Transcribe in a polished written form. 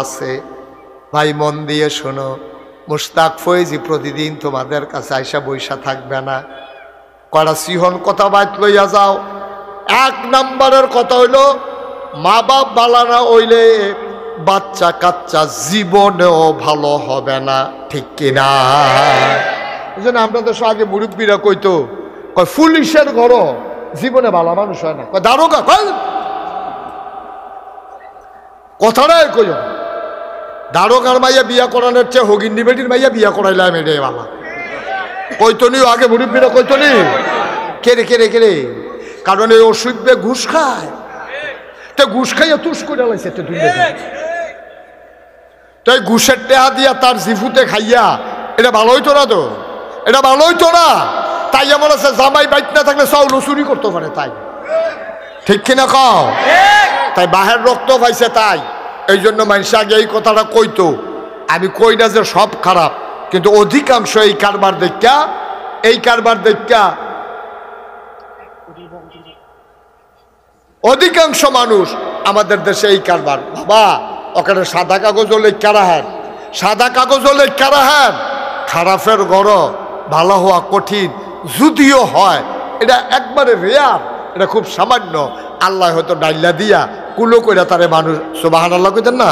আছে ভাই, মন দিয়ে শোনো। মুশতাক ফয়েজি প্রতিদিন তোমাদের কাছে আইসা বৈশা থাকবে না। কড়া সিহন কথা বাইত লইয়া যাও। এক নম্বরের কথা হইল, মা বাপ বালানা হইলে বাচ্চা কাচ্চা জীবনেও ভালো হবে না, ঠিক কিনা? এই জন্য আপনাদের আগে মুরব্বীরা কইতো, কয় পুলিশের ঘর জীবনে ভালো মানুষ হয় না, কয় দারোগা, কয় কথাটাই কই দারোগার মাইয়া বিয়া করানোর চেয়ে হগিন্নি বেটির মাইয়া বিয়া করাইলাম এটাই ভালো। কইতনি আগে মুরব্বীরা কইতনি কেড়ে কেড়ে কেড়ে, কারণ এই অসুখে ঘুষ খায়, তো ঘুষ খাইয়া তুষ করে লাইছে তো এই ঘুষের টেহা দিয়া তার জিফুতে খাইয়া, এটা ভালো হইতো না তো, এটা ভালো হইতো না। তাই এমন আছে জামাই বাইক না থাকলে চাউল চুরি করতে পারে, তাই ঠিক কিনা কও? তাই বাহের রক্ত পাইছে, তাই এই জন্য মানুষ আগে এই কথাটা কইতো। আমি কই না যে সব খারাপ, কিন্তু অধিকাংশ এই কারবার দেখা, এই কারবার দেখা অধিকাংশ মানুষ আমাদের দেশে এই কারবার। বাবা ওখানে সাদা কাগজও লেখা রাখেন, সাদা কাগজও লেখা রাখেন, খারাপের গড় ভালো হওয়া কঠিন, যদিও হয় এটা একবারে রেয়ার, এটা খুব সামান্য। আল্লাহ হয়তো ডাইলা দিয়া কুলো কইরা তারে মানুষ সুবহানাল্লাহ কইতেন না।